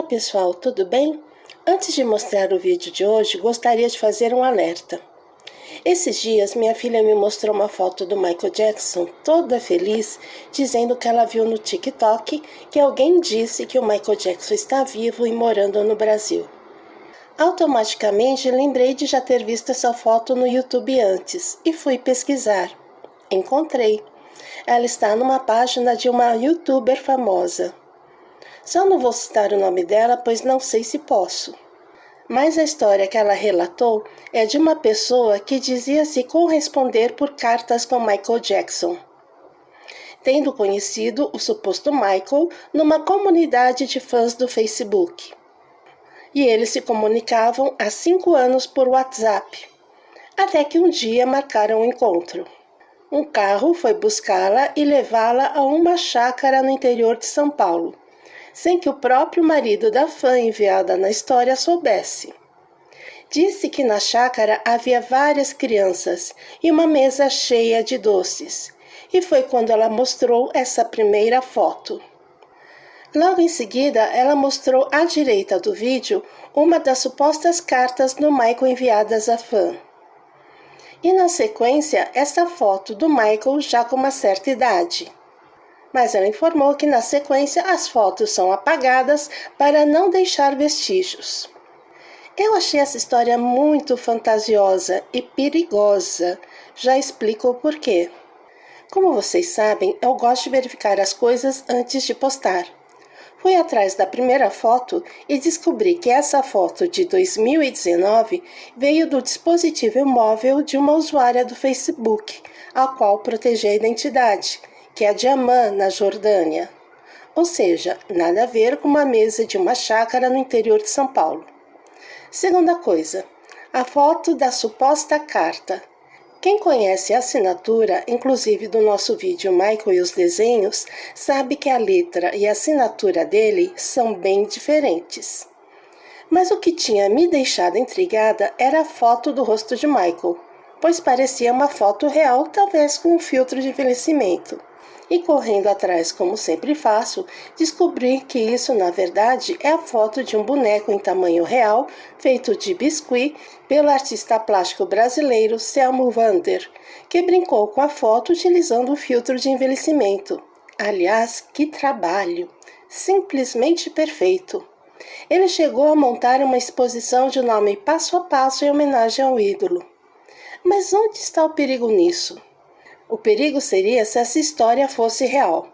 pessoal, tudo bem? Antes de mostrar o vídeo de hoje, gostaria de fazer um alerta. Esses dias, minha filha me mostrou uma foto do Michael Jackson, toda feliz, dizendo que ela viu no TikTok que alguém disse que o Michael Jackson está vivo e morando no Brasil. Automaticamente, lembrei de já ter visto essa foto no YouTube antes e fui pesquisar. Encontrei. Ela está numa página de uma YouTuber famosa. Só não vou citar o nome dela, pois não sei se posso. Mas a história que ela relatou é de uma pessoa que dizia se corresponder por cartas com Michael Jackson, tendo conhecido o suposto Michael numa comunidade de fãs do Facebook. E eles se comunicavam há 5 anos por WhatsApp, até que um dia marcaram um encontro. Um carro foi buscá-la e levá-la a uma chácara no interior de São Paulo, sem que o próprio marido da fã enviada na história soubesse. Disse que na chácara havia várias crianças e uma mesa cheia de doces, e foi quando ela mostrou essa primeira foto. Logo em seguida, ela mostrou à direita do vídeo uma das supostas cartas do Michael enviadas à fã. E na sequência, essa foto do Michael já com uma certa idade. Mas ela informou que na sequência as fotos são apagadas para não deixar vestígios. Eu achei essa história muito fantasiosa e perigosa. Já explico o porquê. Como vocês sabem, eu gosto de verificar as coisas antes de postar. Fui atrás da primeira foto e descobri que essa foto de 2019 veio do dispositivo móvel de uma usuária do Facebook, a qual protegei a identidade, que é a Diamã, na Jordânia. Ou seja, nada a ver com uma mesa de uma chácara no interior de São Paulo. Segunda coisa, a foto da suposta carta. Quem conhece a assinatura, inclusive do nosso vídeo Michael e os desenhos, sabe que a letra e a assinatura dele são bem diferentes. Mas o que tinha me deixado intrigada era a foto do rosto de Michael, pois parecia uma foto real, talvez com um filtro de envelhecimento. E correndo atrás, como sempre faço, descobri que isso, na verdade, é a foto de um boneco em tamanho real, feito de biscuit, pelo artista plástico brasileiro Selmo Vander, que brincou com a foto utilizando o filtro de envelhecimento. Aliás, que trabalho! Simplesmente perfeito! Ele chegou a montar uma exposição de nome passo a passo em homenagem ao ídolo. Mas onde está o perigo nisso? O perigo seria se essa história fosse real.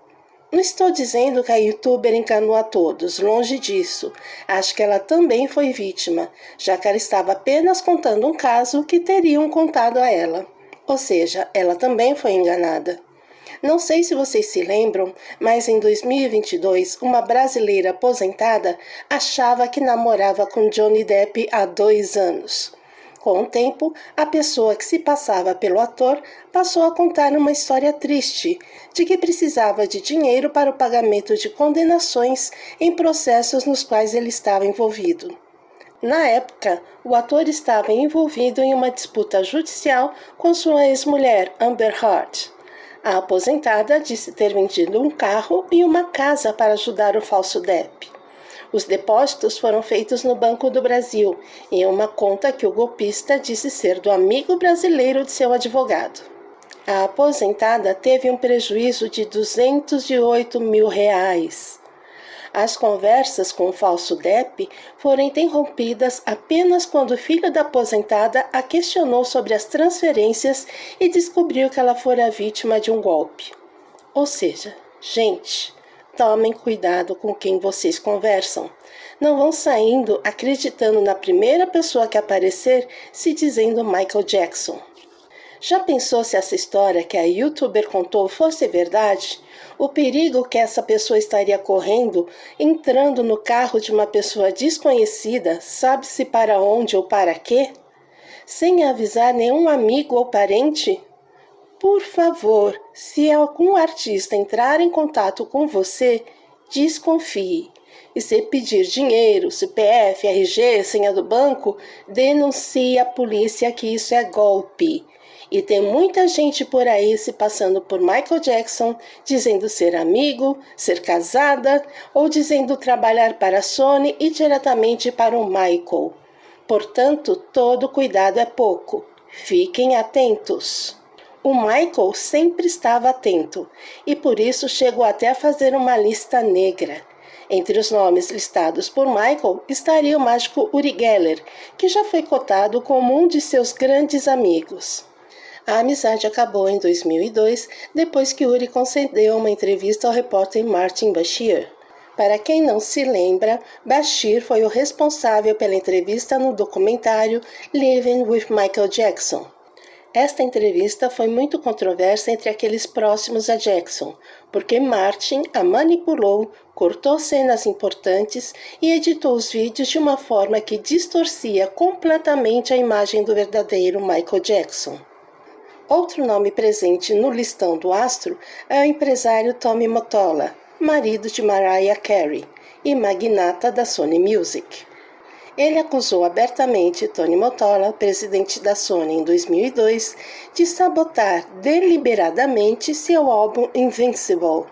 Não estou dizendo que a youtuber enganou a todos, longe disso. Acho que ela também foi vítima, já que ela estava apenas contando um caso que teriam contado a ela. Ou seja, ela também foi enganada. Não sei se vocês se lembram, mas em 2022, uma brasileira aposentada achava que namorava com Johnny Depp há 2 anos. Com o tempo, a pessoa que se passava pelo ator passou a contar uma história triste de que precisava de dinheiro para o pagamento de condenações em processos nos quais ele estava envolvido. Na época, o ator estava envolvido em uma disputa judicial com sua ex-mulher, Amber Heard. A aposentada disse ter vendido um carro e uma casa para ajudar o falso Depp. Os depósitos foram feitos no Banco do Brasil, em uma conta que o golpista disse ser do amigo brasileiro de seu advogado. A aposentada teve um prejuízo de R$208 mil. As conversas com o falso Depp foram interrompidas apenas quando o filho da aposentada a questionou sobre as transferências e descobriu que ela fora vítima de um golpe. Ou seja, gente, tomem cuidado com quem vocês conversam. Não vão saindo acreditando na primeira pessoa que aparecer se dizendo Michael Jackson. Já pensou se essa história que a youtuber contou fosse verdade? O perigo que essa pessoa estaria correndo, entrando no carro de uma pessoa desconhecida, sabe-se para onde ou para quê? Sem avisar nenhum amigo ou parente? Por favor, se algum artista entrar em contato com você, desconfie. E se pedir dinheiro, CPF, RG, senha do banco, denuncie a polícia que isso é golpe. E tem muita gente por aí se passando por Michael Jackson, dizendo ser amigo, ser casada ou dizendo trabalhar para a Sony e diretamente para o Michael. Portanto, todo cuidado é pouco. Fiquem atentos. O Michael sempre estava atento e por isso chegou até a fazer uma lista negra. Entre os nomes listados por Michael estaria o mágico Uri Geller, que já foi cotado como um de seus grandes amigos. A amizade acabou em 2002, depois que Uri concedeu uma entrevista ao repórter Martin Bashir. Para quem não se lembra, Bashir foi o responsável pela entrevista no documentário Living with Michael Jackson. Esta entrevista foi muito controversa entre aqueles próximos a Jackson, porque Martin a manipulou, cortou cenas importantes e editou os vídeos de uma forma que distorcia completamente a imagem do verdadeiro Michael Jackson. Outro nome presente no listão do astro é o empresário Tommy Mottola, marido de Mariah Carey e magnata da Sony Music. Ele acusou abertamente Tony Mottola, presidente da Sony em 2002, de sabotar deliberadamente seu álbum Invincible.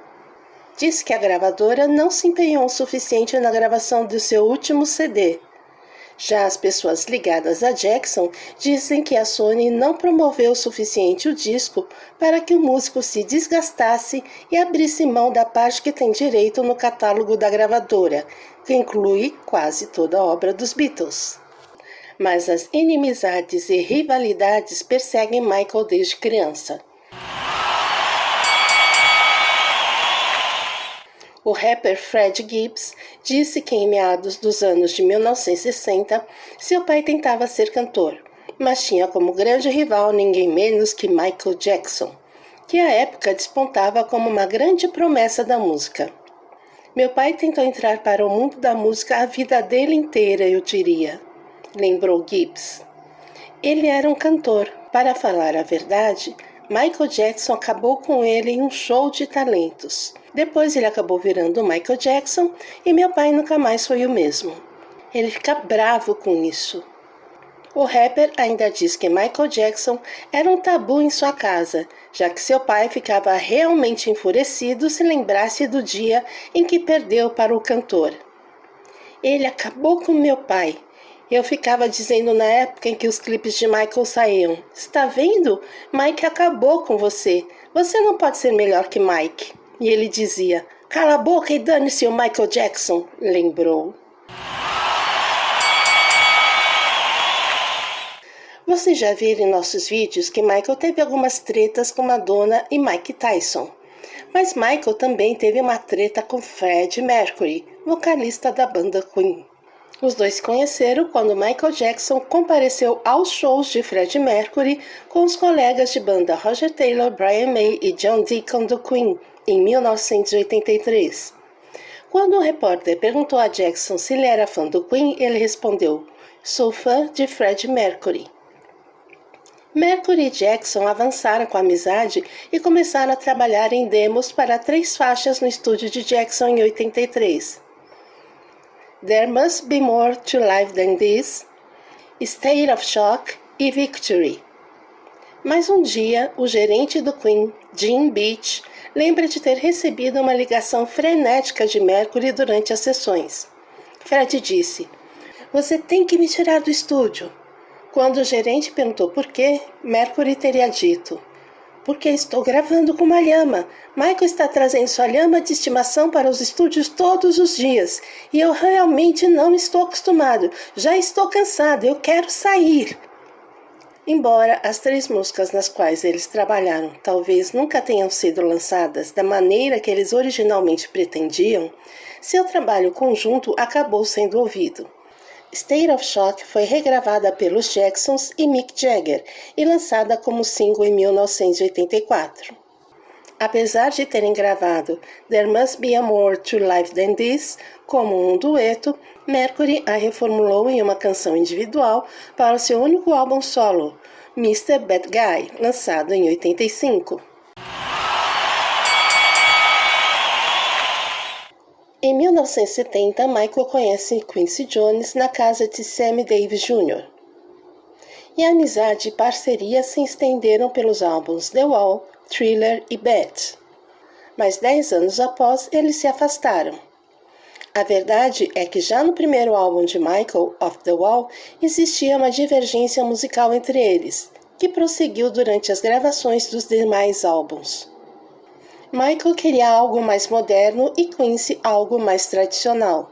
Disse que a gravadora não se empenhou o suficiente na gravação do seu último CD. Já as pessoas ligadas a Jackson dizem que a Sony não promoveu o suficiente o disco para que o músico se desgastasse e abrisse mão da parte que tem direito no catálogo da gravadora, que inclui quase toda a obra dos Beatles. Mas as inimizades e rivalidades perseguem Michael desde criança. O rapper Freddie Gibbs disse que em meados dos anos de 1960, seu pai tentava ser cantor, mas tinha como grande rival ninguém menos que Michael Jackson, que à época despontava como uma grande promessa da música. Meu pai tentou entrar para o mundo da música a vida dele inteira, eu diria, lembrou Gibbs. Ele era um cantor. Para falar a verdade, Michael Jackson acabou com ele em um show de talentos. Depois ele acabou virando Michael Jackson e meu pai nunca mais foi o mesmo. Ele fica bravo com isso. O rapper ainda diz que Michael Jackson era um tabu em sua casa, já que seu pai ficava realmente enfurecido se lembrasse do dia em que perdeu para o cantor. Ele acabou com meu pai. Eu ficava dizendo na época em que os clipes de Michael saíam: está vendo? Mike acabou com você. Você não pode ser melhor que Mike. E ele dizia: cala a boca e dane-se o Michael Jackson, lembrou. Vocês já viram em nossos vídeos que Michael teve algumas tretas com Madonna e Mike Tyson. Mas Michael também teve uma treta com Freddie Mercury, vocalista da banda Queen. Os dois se conheceram quando Michael Jackson compareceu aos shows de Freddie Mercury com os colegas de banda Roger Taylor, Brian May e John Deacon do Queen, em 1983. Quando o repórter perguntou a Jackson se ele era fã do Queen, ele respondeu: sou fã de Freddie Mercury. Mercury e Jackson avançaram com a amizade e começaram a trabalhar em demos para 3 faixas no estúdio de Jackson em 83. There Must Be More to Life Than This, State of Shock e Victory. Mas um dia, o gerente do Queen, Jim Beach, lembra de ter recebido uma ligação frenética de Mercury durante as sessões. Fred disse: você tem que me tirar do estúdio. Quando o gerente perguntou por quê, Mercury teria dito: porque estou gravando com uma lhama. Michael está trazendo sua lhama de estimação para os estúdios todos os dias. E eu realmente não estou acostumado. Já estou cansado, eu quero sair. Embora as 3 músicas nas quais eles trabalharam talvez nunca tenham sido lançadas da maneira que eles originalmente pretendiam, seu trabalho conjunto acabou sendo ouvido. State of Shock foi regravada pelos Jacksons e Mick Jagger e lançada como single em 1984. Apesar de terem gravado There Must Be More to Life Than This como um dueto, Mercury a reformulou em uma canção individual para o seu único álbum solo, Mr. Bad Guy, lançado em 85. Em 1970, Michael conhece Quincy Jones na casa de Sammy Davis Jr. e a amizade e parceria se estenderam pelos álbuns The Wall, Thriller e Bad. Mas 10 anos após, eles se afastaram. A verdade é que já no primeiro álbum de Michael, Off the Wall, existia uma divergência musical entre eles, que prosseguiu durante as gravações dos demais álbuns. Michael queria algo mais moderno e Quincy algo mais tradicional.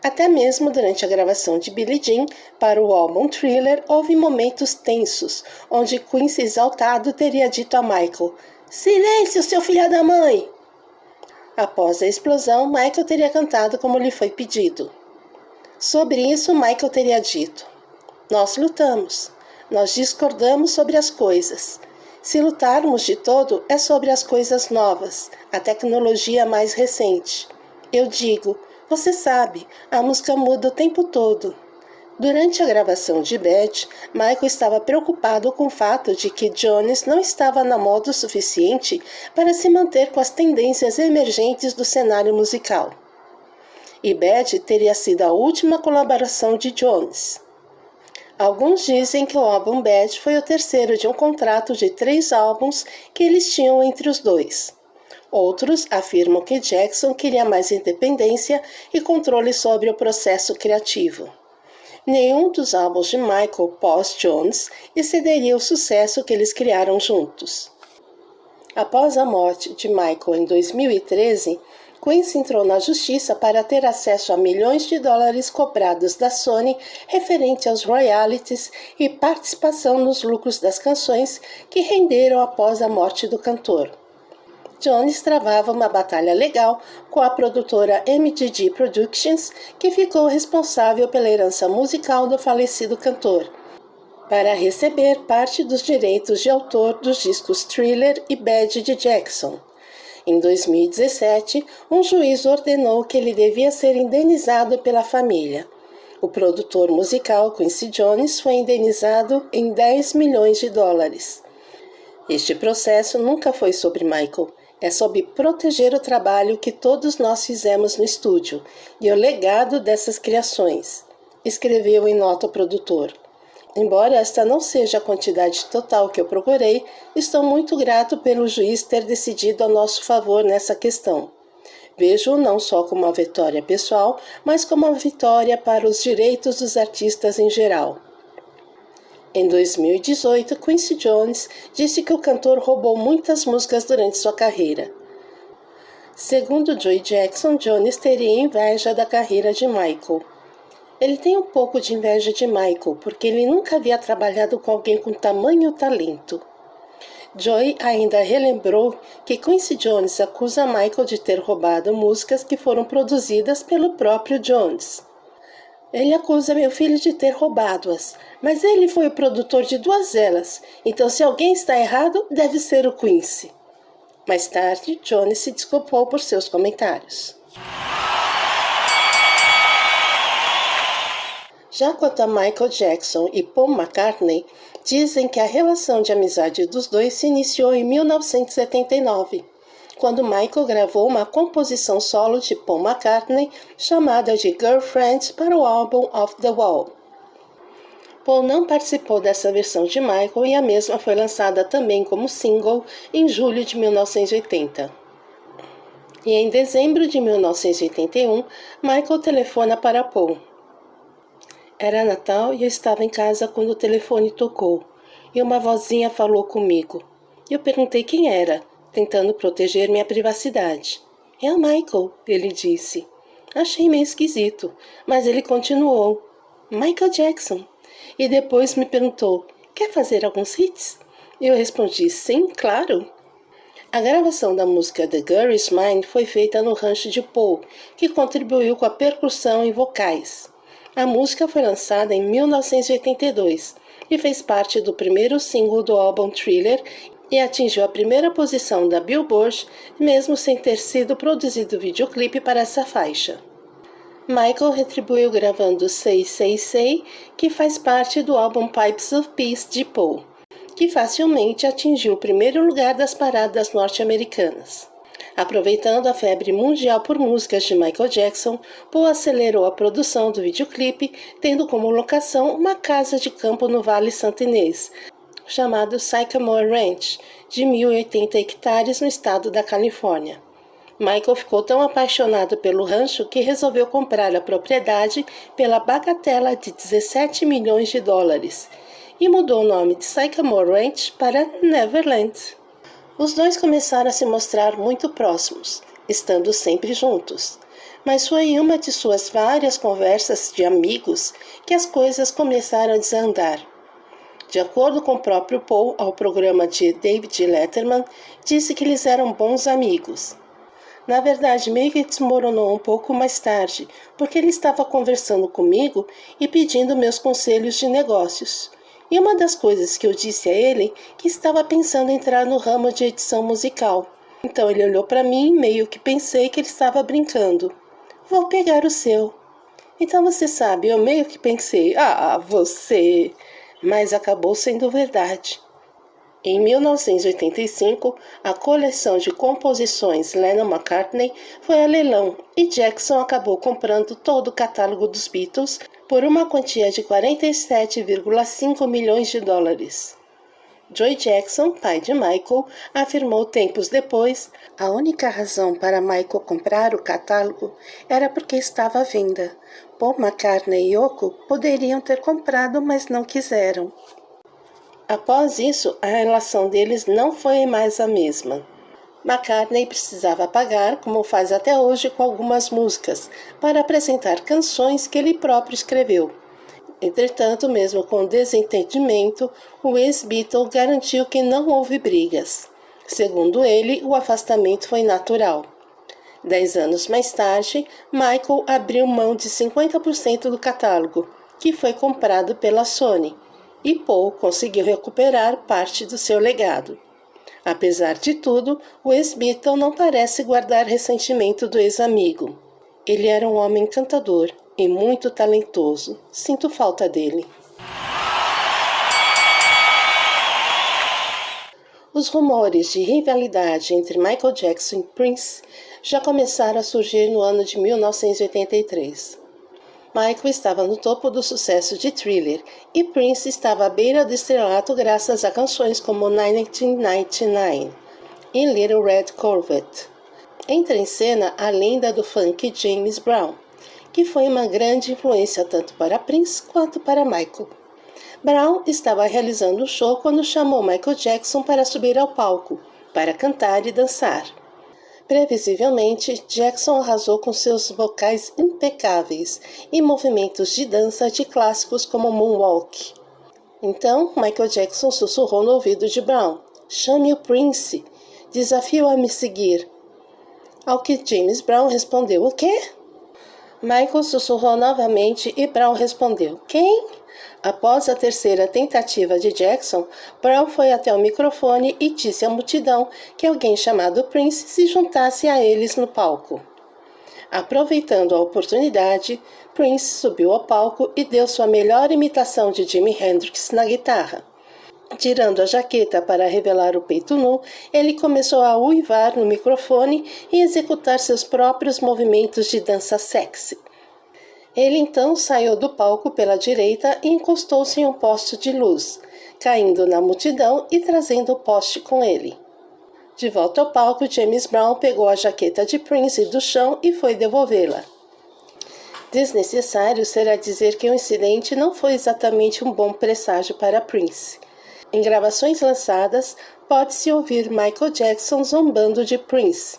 Até mesmo durante a gravação de Billie Jean para o álbum Thriller, houve momentos tensos, onde Quincy exaltado teria dito a Michael: "Silêncio, seu filho da mãe!" Após a explosão, Michael teria cantado como lhe foi pedido. Sobre isso, Michael teria dito: "Nós lutamos, nós discordamos sobre as coisas. Se lutarmos de todo, é sobre as coisas novas, a tecnologia mais recente. Eu digo, você sabe, a música muda o tempo todo." Durante a gravação de Bad, Michael estava preocupado com o fato de que Jones não estava na moda o suficiente para se manter com as tendências emergentes do cenário musical. E Bad teria sido a última colaboração de Jones. Alguns dizem que o álbum Bad foi o terceiro de um contrato de 3 álbuns que eles tinham entre os dois. Outros afirmam que Jackson queria mais independência e controle sobre o processo criativo. Nenhum dos álbuns de Michael pós-Jones excederia o sucesso que eles criaram juntos. Após a morte de Michael em 2013, Quincy entrou na justiça para ter acesso a milhões de dólares cobrados da Sony referente aos royalties e participação nos lucros das canções que renderam após a morte do cantor. Jones travava uma batalha legal com a produtora MGG Productions, que ficou responsável pela herança musical do falecido cantor, para receber parte dos direitos de autor dos discos Thriller e Bad de Jackson. Em 2017, um juiz ordenou que ele devia ser indenizado pela família. O produtor musical Quincy Jones foi indenizado em 10 milhões de dólares. Este processo nunca foi sobre Michael. É sobre proteger o trabalho que todos nós fizemos no estúdio e o legado dessas criações, escreveu em nota o produtor. Embora esta não seja a quantidade total que eu procurei, estou muito grato pelo juiz ter decidido a nosso favor nessa questão. Vejo-o não só como uma vitória pessoal, mas como uma vitória para os direitos dos artistas em geral. Em 2018, Quincy Jones disse que o cantor roubou muitas músicas durante sua carreira. Segundo Joey Jackson, Jones teria inveja da carreira de Michael. Ele tem um pouco de inveja de Michael, porque ele nunca havia trabalhado com alguém com tamanho talento. Joey ainda relembrou que Quincy Jones acusa Michael de ter roubado músicas que foram produzidas pelo próprio Jones. Ele acusa meu filho de ter roubado-as, mas ele foi o produtor de 2 delas, então se alguém está errado, deve ser o Quincy. Mais tarde, Jones se desculpou por seus comentários. Já quanto a Michael Jackson e Paul McCartney, dizem que a relação de amizade dos dois se iniciou em 1979, quando Michael gravou uma composição solo de Paul McCartney chamada de Girlfriend para o álbum Off the Wall. Paul não participou dessa versão de Michael e a mesma foi lançada também como single em julho de 1980. E em dezembro de 1981, Michael telefona para Paul. Era Natal e eu estava em casa quando o telefone tocou, e uma vozinha falou comigo. Eu perguntei quem era, tentando proteger minha privacidade. É o Michael, ele disse. Achei meio esquisito, mas ele continuou. Michael Jackson. E depois me perguntou, quer fazer alguns hits? Eu respondi, sim, claro. A gravação da música The Girl Is Mine foi feita no rancho de Paul, que contribuiu com a percussão e vocais. A música foi lançada em 1982 e fez parte do primeiro single do álbum Thriller e atingiu a primeira posição da Billboard, mesmo sem ter sido produzido videoclipe para essa faixa. Michael retribuiu gravando Say Say Say, que faz parte do álbum Pipes of Peace de Paul, que facilmente atingiu o primeiro lugar das paradas norte-americanas. Aproveitando a febre mundial por músicas de Michael Jackson, Paul acelerou a produção do videoclipe, tendo como locação uma casa de campo no Vale Santo Inês, chamado Sycamore Ranch, de 1.080 hectares no estado da Califórnia. Michael ficou tão apaixonado pelo rancho que resolveu comprar a propriedade pela bagatela de 17 milhões de dólares e mudou o nome de Sycamore Ranch para Neverland. Os dois começaram a se mostrar muito próximos, estando sempre juntos, mas foi em uma de suas várias conversas de amigos que as coisas começaram a desandar. De acordo com o próprio Paul, ao programa de David Letterman, disse que eles eram bons amigos. Na verdade, meio que desmoronou um pouco mais tarde, porque ele estava conversando comigo e pedindo meus conselhos de negócios. E uma das coisas que eu disse a ele que estava pensando em entrar no ramo de edição musical. Então ele olhou para mim, meio que pensei que ele estava brincando. Vou pegar o seu. Então você sabe, eu meio que pensei, você... Mas acabou sendo verdade. Em 1985, a coleção de composições Lennon-McCartney foi a leilão e Jackson acabou comprando todo o catálogo dos Beatles por uma quantia de 47,5 milhões de dólares. Joe Jackson, pai de Michael, afirmou tempos depois: a única razão para Michael comprar o catálogo era porque estava à venda. Paul McCartney e Yoko poderiam ter comprado, mas não quiseram. Após isso, a relação deles não foi mais a mesma. McCartney precisava pagar, como faz até hoje com algumas músicas, para apresentar canções que ele próprio escreveu. Entretanto, mesmo com o desentendimento, o ex-Beatle garantiu que não houve brigas. Segundo ele, o afastamento foi natural. 10 anos mais tarde, Michael abriu mão de 50% do catálogo, que foi comprado pela Sony, e Paul conseguiu recuperar parte do seu legado. Apesar de tudo, o ex-Beatle não parece guardar ressentimento do ex-amigo. Ele era um homem encantador e muito talentoso. Sinto falta dele. Os rumores de rivalidade entre Michael Jackson e Prince já começaram a surgir no ano de 1983. Michael estava no topo do sucesso de Thriller e Prince estava à beira do estrelato graças a canções como 1999 e Little Red Corvette. Entra em cena a lenda do funk James Brown, que foi uma grande influência tanto para Prince quanto para Michael. Brown estava realizando o show quando chamou Michael Jackson para subir ao palco, para cantar e dançar. Previsivelmente, Jackson arrasou com seus vocais impecáveis e movimentos de dança de clássicos como Moonwalk. Então, Michael Jackson sussurrou no ouvido de Brown: "Chame o Prince, desafio a me seguir." Ao que James Brown respondeu: "O quê?" Michael sussurrou novamente e Brown respondeu: "Quem?" Após a terceira tentativa de Jackson, Brown foi até o microfone e disse à multidão que alguém chamado Prince se juntasse a eles no palco. Aproveitando a oportunidade, Prince subiu ao palco e deu sua melhor imitação de Jimi Hendrix na guitarra. Tirando a jaqueta para revelar o peito nu, ele começou a uivar no microfone e executar seus próprios movimentos de dança sexy. Ele então saiu do palco pela direita e encostou-se em um poste de luz, caindo na multidão e trazendo o poste com ele. De volta ao palco, James Brown pegou a jaqueta de Prince do chão e foi devolvê-la. Desnecessário será dizer que o incidente não foi exatamente um bom presságio para Prince. Em gravações lançadas, pode-se ouvir Michael Jackson zombando de Prince.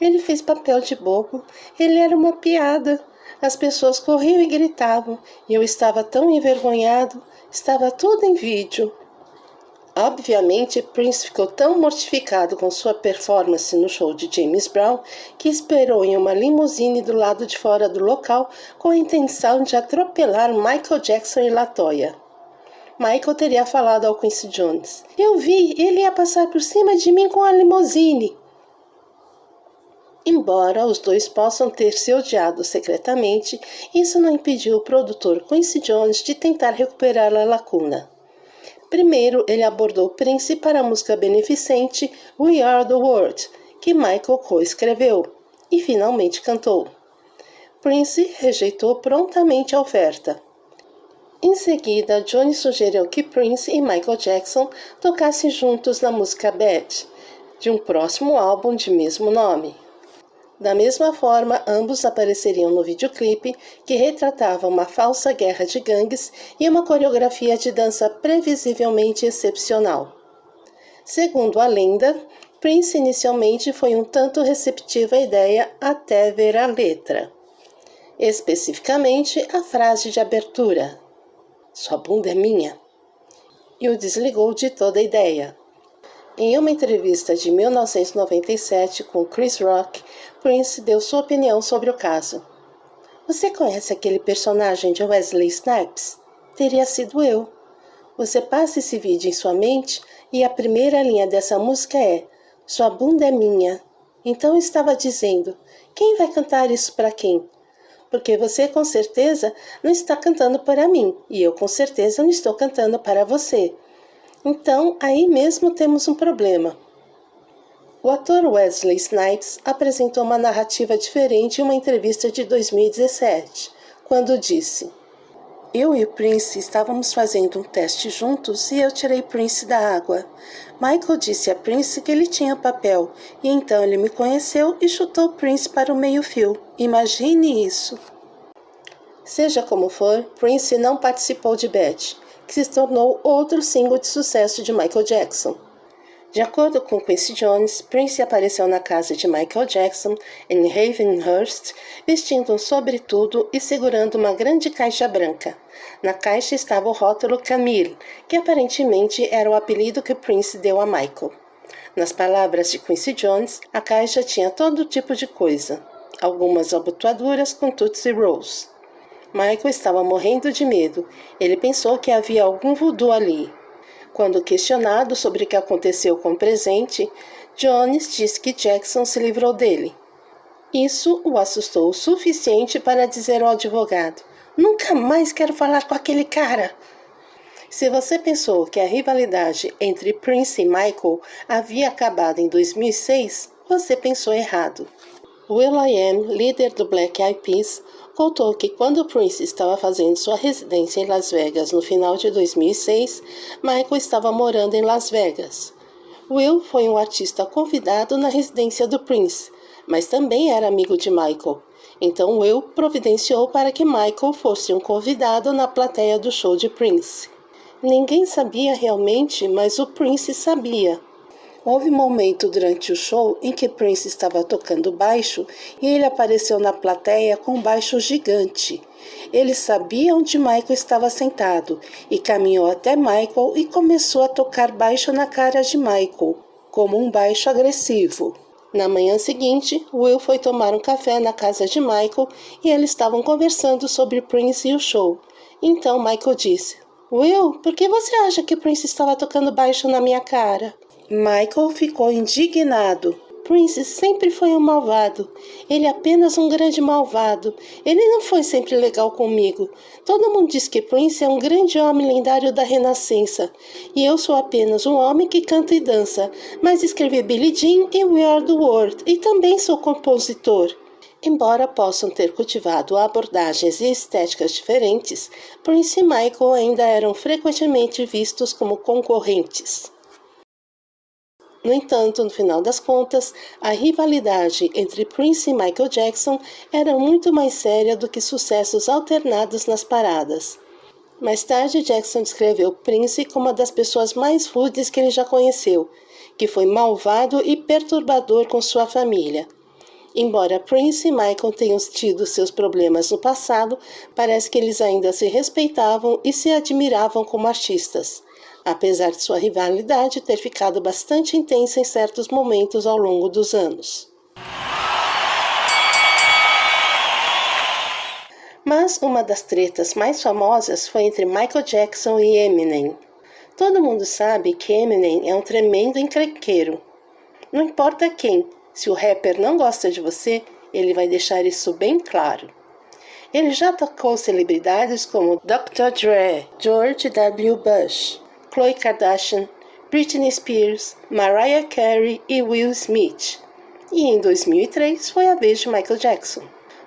Ele fez papel de bobo, ele era uma piada. As pessoas corriam e gritavam, e eu estava tão envergonhado, estava tudo em vídeo. Obviamente, Prince ficou tão mortificado com sua performance no show de James Brown que esperou em uma limusine do lado de fora do local com a intenção de atropelar Michael Jackson e LaToya. Michael teria falado ao Quincy Jones: "Eu vi, ele ia passar por cima de mim com a limusine." Embora os dois possam ter se odiado secretamente, isso não impediu o produtor Quincy Jones de tentar recuperar a lacuna. Primeiro, ele abordou Prince para a música beneficente We Are the World, que Michael coescreveu e finalmente cantou. Prince rejeitou prontamente a oferta. Em seguida, Johnny sugeriu que Prince e Michael Jackson tocassem juntos na música Bad, de um próximo álbum de mesmo nome. Da mesma forma, ambos apareceriam no videoclipe, que retratava uma falsa guerra de gangues e uma coreografia de dança previsivelmente excepcional. Segundo a lenda, Prince inicialmente foi um tanto receptivo à ideia até ver a letra. Especificamente, a frase de abertura: "Sua bunda é minha", e o desligou de toda a ideia. Em uma entrevista de 1997 com Chris Rock, Prince deu sua opinião sobre o caso. "Você conhece aquele personagem de Wesley Snipes? Teria sido eu. Você passa esse vídeo em sua mente e a primeira linha dessa música é: Sua bunda é minha. Então eu estava dizendo, quem vai cantar isso para quem? Porque você com certeza não está cantando para mim e eu com certeza não estou cantando para você. Então, aí mesmo temos um problema." O ator Wesley Snipes apresentou uma narrativa diferente em uma entrevista de 2017, quando disse: "Eu e o Prince estávamos fazendo um teste juntos e eu tirei Prince da água. Michael disse a Prince que ele tinha papel, e então ele me conheceu e chutou Prince para o meio-fio. Imagine isso." Seja como for, Prince não participou de Bad, que se tornou outro single de sucesso de Michael Jackson. De acordo com Quincy Jones, Prince apareceu na casa de Michael Jackson, em Ravenhurst, vestindo um sobretudo e segurando uma grande caixa branca. Na caixa estava o rótulo Camille, que aparentemente era o apelido que Prince deu a Michael. Nas palavras de Quincy Jones, a caixa tinha todo tipo de coisa, algumas abotoaduras com Tootsie Rolls. Michael estava morrendo de medo. Ele pensou que havia algum voodoo ali. Quando questionado sobre o que aconteceu com o presente, Jones disse que Jackson se livrou dele. Isso o assustou o suficiente para dizer ao advogado: "Nunca mais quero falar com aquele cara." Se você pensou que a rivalidade entre Prince e Michael havia acabado em 2006, você pensou errado. will.i.am, líder do Black Eyed Peas, contou que quando Prince estava fazendo sua residência em Las Vegas no final de 2006, Michael estava morando em Las Vegas. Will foi um artista convidado na residência do Prince, mas também era amigo de Michael. Então Will providenciou para que Michael fosse um convidado na plateia do show de Prince. Ninguém sabia realmente, mas o Prince sabia. Houve um momento durante o show em que Prince estava tocando baixo e ele apareceu na plateia com um baixo gigante. Ele sabia onde Michael estava sentado e caminhou até Michael e começou a tocar baixo na cara de Michael, como um baixo agressivo. Na manhã seguinte, Will foi tomar um café na casa de Michael e eles estavam conversando sobre Prince e o show. Então Michael disse: "Will, por que você acha que Prince estava tocando baixo na minha cara?" Michael ficou indignado. Prince sempre foi um malvado. Ele é apenas um grande malvado. Ele não foi sempre legal comigo. Todo mundo diz que Prince é um grande homem lendário da Renascença. E eu sou apenas um homem que canta e dança. Mas escrevi Billie Jean e We Are The World. E também sou compositor. Embora possam ter cultivado abordagens e estéticas diferentes, Prince e Michael ainda eram frequentemente vistos como concorrentes. No entanto, no final das contas, a rivalidade entre Prince e Michael Jackson era muito mais séria do que sucessos alternados nas paradas. Mais tarde, Jackson descreveu Prince como uma das pessoas mais rudes que ele já conheceu, que foi malvado e perturbador com sua família. Embora Prince e Michael tenham tido seus problemas no passado, parece que eles ainda se respeitavam e se admiravam como artistas, apesar de sua rivalidade ter ficado bastante intensa em certos momentos ao longo dos anos. Mas uma das tretas mais famosas foi entre Michael Jackson e Eminem. Todo mundo sabe que Eminem é um tremendo encrenqueiro. Não importa quem, se o rapper não gosta de você, ele vai deixar isso bem claro. Ele já tocou celebridades como Dr. Dre, George W. Bush, Khloe Kardashian, Britney Spears, Mariah Carey e Will Smith. E em 2003 foi a vez de Michael Jackson.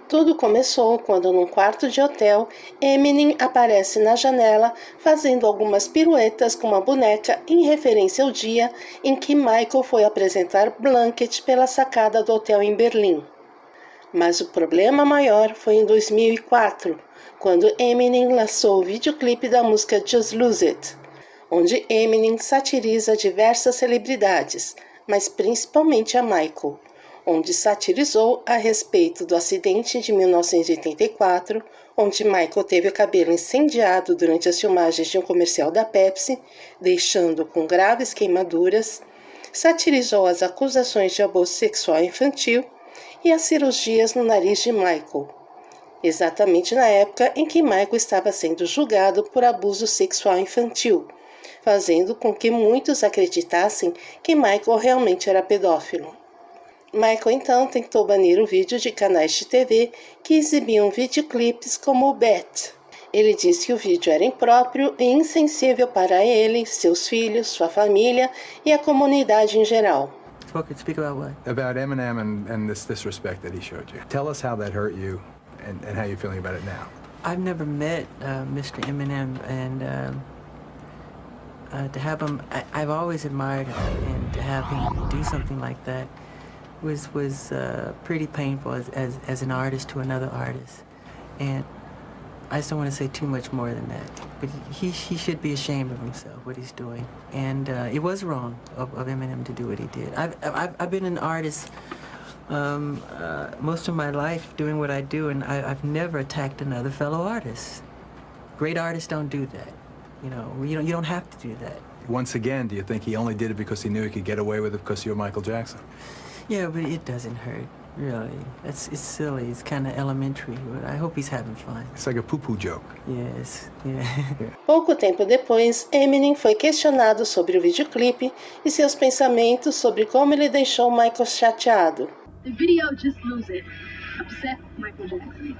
Tudo começou quando, num quarto de hotel, Eminem aparece na janela fazendo algumas piruetas com uma boneca em referência ao dia em que Michael foi apresentar Blanket pela sacada do hotel em Berlim. Mas o problema maior foi em 2004, quando Eminem lançou o videoclipe da música Just Lose It, onde Eminem satiriza diversas celebridades, mas principalmente a Michael, onde satirizou a respeito do acidente de 1984, onde Michael teve o cabelo incendiado durante as filmagens de um comercial da Pepsi, deixando com graves queimaduras, satirizou as acusações de abuso sexual infantil e as cirurgias no nariz de Michael, exatamente na época em que Michael estava sendo julgado por abuso sexual infantil, fazendo com que muitos acreditassem que Michael realmente era pedófilo. Michael então tentou banir o vídeo de canais de TV que exibiam videoclipes como o Bet. Ele disse que o vídeo era impróprio e insensível para ele, seus filhos, sua família e a comunidade em geral. Speak about what? About Eminem and this disrespect that he showed you. Tell us how that hurt you and how you're feeling about it now. I've never met Mr. Eminem, and to have him, I've always admired him, and to have him do something like that was pretty painful as an artist to another artist. And I just don't want to say too much more than that. But he should be ashamed of himself, what he's doing. And it was wrong of Eminem to do what he did. I've been an artist most of my life doing what I do, and I've never attacked another fellow artist. Great artists don't do that. You don't have to do that. Once again, do you think he only did it because he knew he could get away with it because you're Michael Jackson? Yeah, but it doesn't hurt, really. It's silly. It's kind of elementary, but I hope he's having fun. It's like a poo-poo joke. Yes, yeah. Pouco tempo depois, Eminem foi questionado sobre o videoclipe e seus pensamentos sobre como ele deixou Michael chateado. The video Just Lose It upset Michael Jackson.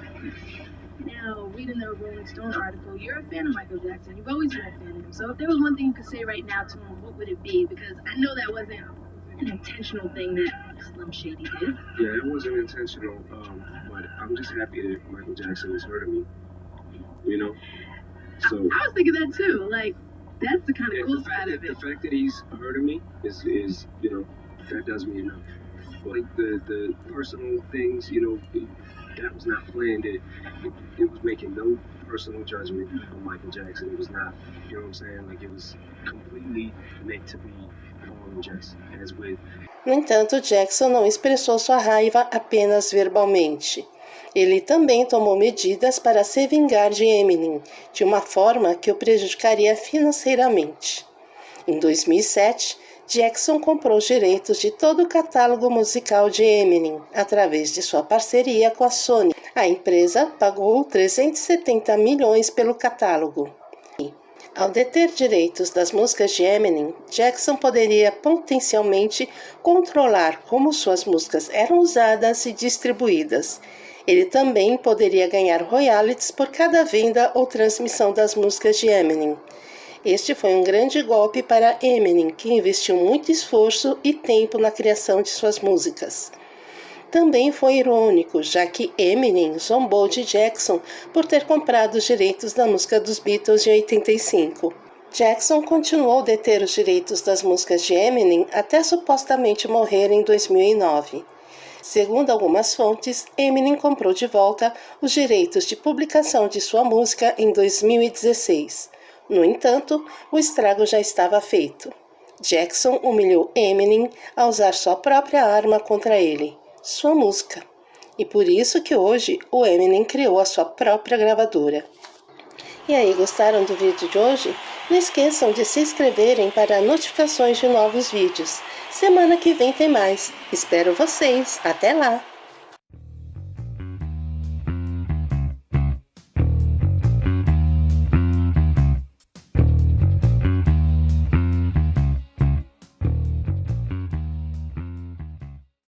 Now, reading the Rolling Stone article, you're a fan of Michael Jackson. You've always been a fan of him. So if there was one thing you could say right now to him, what would it be? Because I know that wasn't an intentional thing that Slim Shady did. Yeah, it wasn't intentional, but I'm just happy that Michael Jackson is hurting me. So I was thinking that too. Like, that's the kind of cool side of it. The fact that he's hurting me is that does me enough. Like the personal things, that was not planned. It was making no personal judgment on Michael Jackson. It was not, you know what I'm saying? Like, it was completely meant to be on Jackson, as with. No entanto, Jackson não expressou sua raiva apenas verbalmente. Ele também tomou medidas para se vingar de Eminem, de uma forma que o prejudicaria financeiramente. Em 2007, Jackson comprou os direitos de todo o catálogo musical de Eminem, através de sua parceria com a Sony. A empresa pagou 370 milhões pelo catálogo. Ao deter direitos das músicas de Eminem, Jackson poderia potencialmente controlar como suas músicas eram usadas e distribuídas. Ele também poderia ganhar royalties por cada venda ou transmissão das músicas de Eminem. Este foi um grande golpe para Eminem, que investiu muito esforço e tempo na criação de suas músicas. Também foi irônico, já que Eminem zombou de Jackson por ter comprado os direitos da música dos Beatles em 85. Jackson continuou a deter os direitos das músicas de Eminem até supostamente morrer em 2009. Segundo algumas fontes, Eminem comprou de volta os direitos de publicação de sua música em 2016. No entanto, o estrago já estava feito. Jackson humilhou Eminem ao usar sua própria arma contra ele, sua música. E por isso que hoje o Eminem criou a sua própria gravadora. E aí, gostaram do vídeo de hoje? Não esqueçam de se inscreverem para notificações de novos vídeos. Semana que vem tem mais. Espero vocês. Até lá!